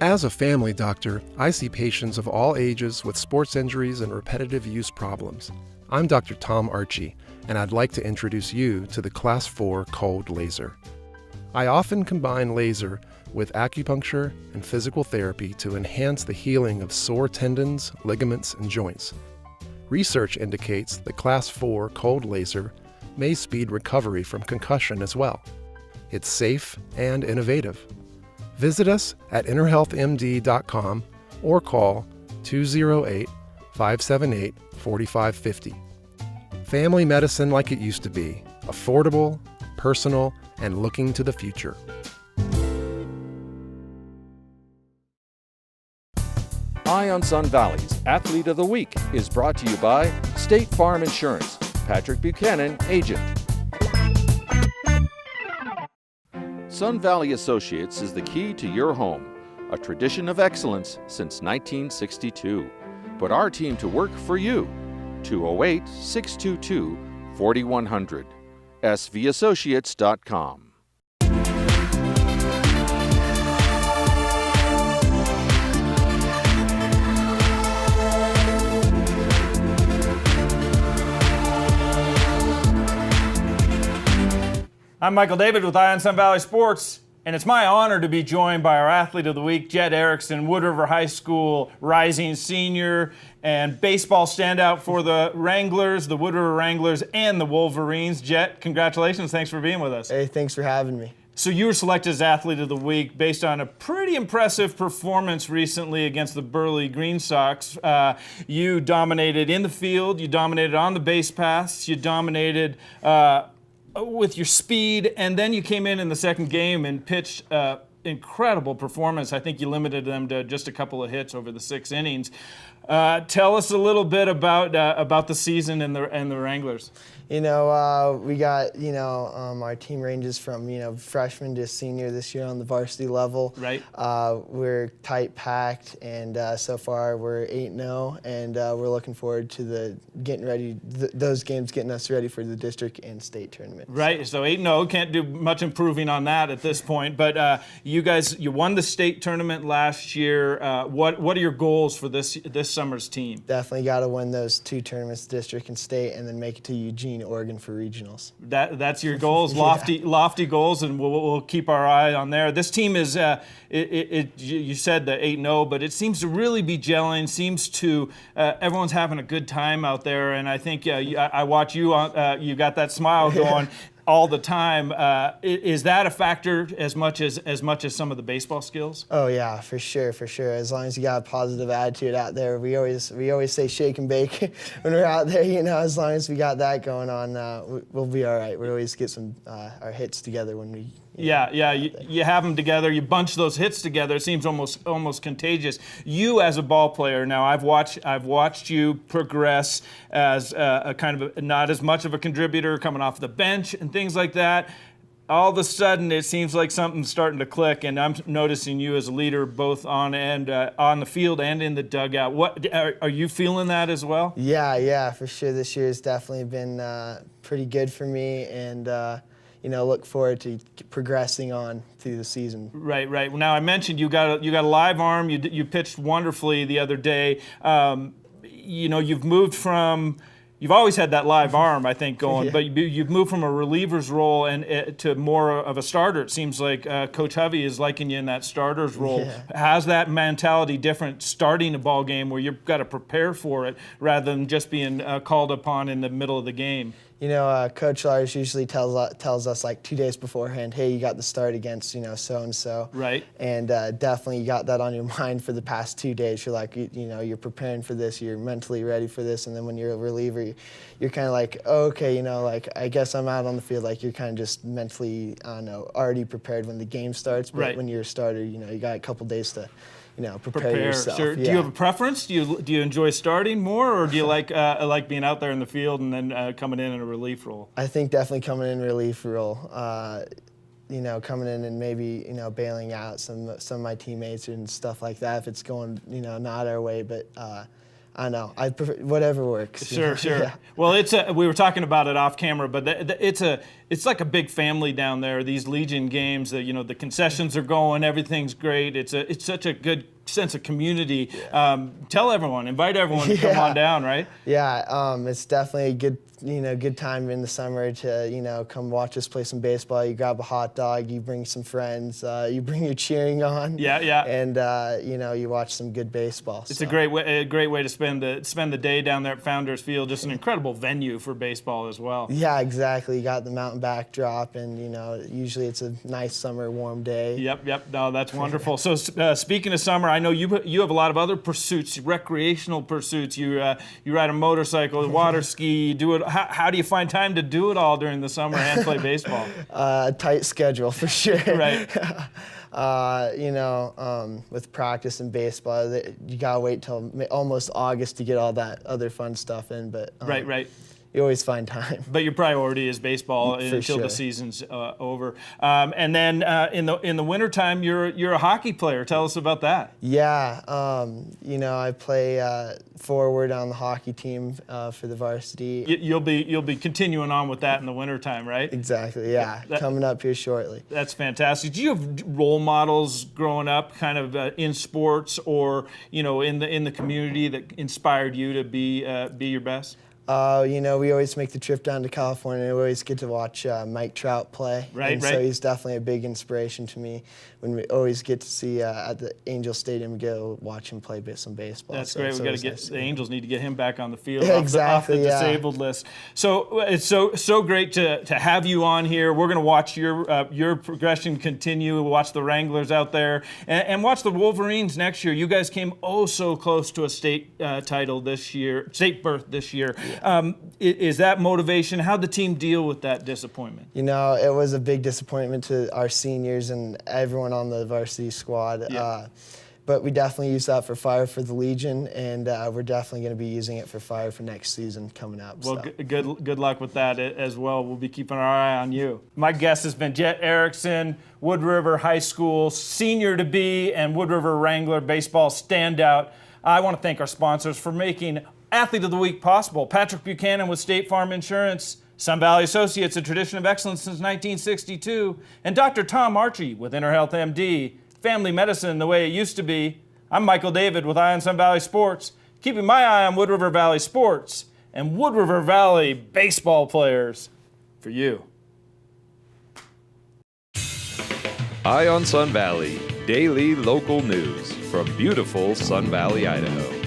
As a family doctor, I see patients of all ages with sports injuries and repetitive use problems. I'm Dr. Tom Archie, and I'd like to introduce you to the Class 4 cold laser. I often combine laser with acupuncture and physical therapy to enhance the healing of sore tendons, ligaments, and joints. Research indicates the Class 4 cold laser may speed recovery from concussion as well. It's safe and innovative. Visit us at innerhealthmd.com or call 208-578-4550. Family medicine like it used to be, affordable, personal, and looking to the future. Eye on Sun Valley's Athlete of the Week is brought to you by State Farm Insurance. Patrick Buchanan, agent. Sun Valley Associates is the key to your home, a tradition of excellence since 1962. Put our team to work for you. 208-622-4100. svassociates.com. I'm Michael David with Eye on Sun Valley Sports, and it's my honor to be joined by our Athlete of the Week, Jett Erickson, Wood River High School rising senior and baseball standout for the Wranglers, the Wood River Wranglers, and the Wolverines. Jett, congratulations. Thanks for being with us. Hey, thanks for having me. So you were selected as Athlete of the Week based on a pretty impressive performance recently against the Burley Green Sox. You dominated in the field, you dominated on the base paths, you dominated with your speed, and then you came in the second game and pitched incredible performance. I think you limited them to just a couple of hits over the 6 innings. Tell us a little bit about the season and the Wranglers. We got, our team ranges from, freshman to senior this year on the varsity level. Right. We're tight packed, and so far we're 8-0, and we're looking forward to those games getting us ready for the district and state tournament. Right, so 8-0, can't do much improving on that at this point, but you won the state tournament last year. What are your goals for this summer's team? Definitely got to win those 2 tournaments, district and state, and then make it to Eugene, Oregon for regionals. That's your goals, lofty goals, and we'll keep our eye on there. This team is, you said the 8-0, but it seems to really be gelling. Seems to everyone's having a good time out there, and I think I watch you. You got that smile going. All the time. Is that a factor as much as some of the baseball skills? Oh yeah, for sure. As long as you got a positive attitude out there, we always say shake and bake when we're out there. As long as we got that going on, we'll be all right. We always get some our hits together when we. You have them together. You bunch those hits together. It seems almost contagious. You as a ball player now, I've watched you progress as a kind of not as much of a contributor coming off the bench and things like that. All of a sudden, it seems like something's starting to click, and I'm noticing you as a leader both on the field and in the dugout. What are you feeling that as well? Yeah, for sure. This year has definitely been pretty good for me, and. Look forward to progressing on through the season. Right. Now I mentioned you got a live arm. You pitched wonderfully the other day. You've always had that live arm, I think, going, but you've moved from a reliever's role to more of a starter. It seems like Coach Hovey is liking you in that starter's role. Yeah. How's that mentality different starting a ball game where you've got to prepare for it rather than just being called upon in the middle of the game? Coach Lars usually tells us like 2 days beforehand, hey, you got the start against, so-and-so. Right. And definitely you got that on your mind for the past 2 days. You're like, you're preparing for this, you're mentally ready for this, and then when you're a reliever, you're kind of like, oh, okay, I guess I'm out on the field. Like you're kind of just mentally, already prepared when the game starts. But right. when you're a starter, you got a couple days to prepare yourself. Sure. Yeah. Do you have a preference? Do you enjoy starting more, or do you like being out there in the field and then coming in a relief role? I think definitely coming in relief role. Coming in and maybe bailing out some of my teammates and stuff like that if it's going not our way, but. I know. I prefer whatever works. Sure. Yeah. Well, we were talking about it off camera, but it's it's like a big family down there. These Legion games, the concessions are going, everything's great. It's such a good sense of community. Tell everyone, invite everyone to come on down, right? Yeah, it's definitely a good time in the summer to come watch us play some baseball. You grab a hot dog, you bring some friends, you bring your cheering on. Yeah. And you watch some good baseball. It's a great way to spend the day down there at Founders Field. Just an incredible venue for baseball as well. Yeah, exactly. You got the mountain backdrop, and usually it's a nice summer warm day. Yep. No, that's wonderful. So speaking of summer, I know you have a lot of other pursuits, recreational pursuits. You ride a motorcycle, water ski, you do it. How do you find time to do it all during the summer and play baseball? A tight schedule for sure. Right. With practice and baseball, you gotta wait till almost August to get all that other fun stuff in. But Right. You always find time. But your priority is baseball until the season's over. And then in the wintertime, you're a hockey player. Tell us about that. Yeah, I play forward on the hockey team for the varsity. You'll be continuing on with that in the wintertime, right? Exactly. Yeah, coming up here shortly. That's fantastic. Do you have role models growing up, kind of in sports or in the community that inspired you to be your best? We always make the trip down to California. We always get to watch Mike Trout play. Right. So he's definitely a big inspiration to me. When we always get to see at the Angel Stadium, go watch him play some baseball. That's great. We got to get the Angels need to get him back on the field off the disabled list. So it's so great to have you on here. We're going to watch your progression continue. We'll watch the Wranglers out there and watch the Wolverines next year. You guys came so close to a state title this year, state berth this year. Yeah. Is that motivation? How'd the team deal with that disappointment? It was a big disappointment to our seniors and everyone on the varsity squad. Yeah. But we definitely use that for fire for the Legion, and we're definitely going to be using it for fire for next season coming up. Well, good luck with that as well. We'll be keeping our eye on you. My guest has been Jet Erickson, Wood River High School senior-to-be and Wood River Wrangler baseball standout. I want to thank our sponsors for making Athlete of the Week possible. Patrick Buchanan with State Farm Insurance, Sun Valley Associates, a tradition of excellence since 1962, and Dr. Tom Archie with InterHealth MD, family medicine the way it used to be. I'm Michael David with Eye on Sun Valley Sports, keeping my eye on Wood River Valley sports and Wood River Valley baseball players for you. Eye on Sun Valley, daily local news from beautiful Sun Valley, Idaho.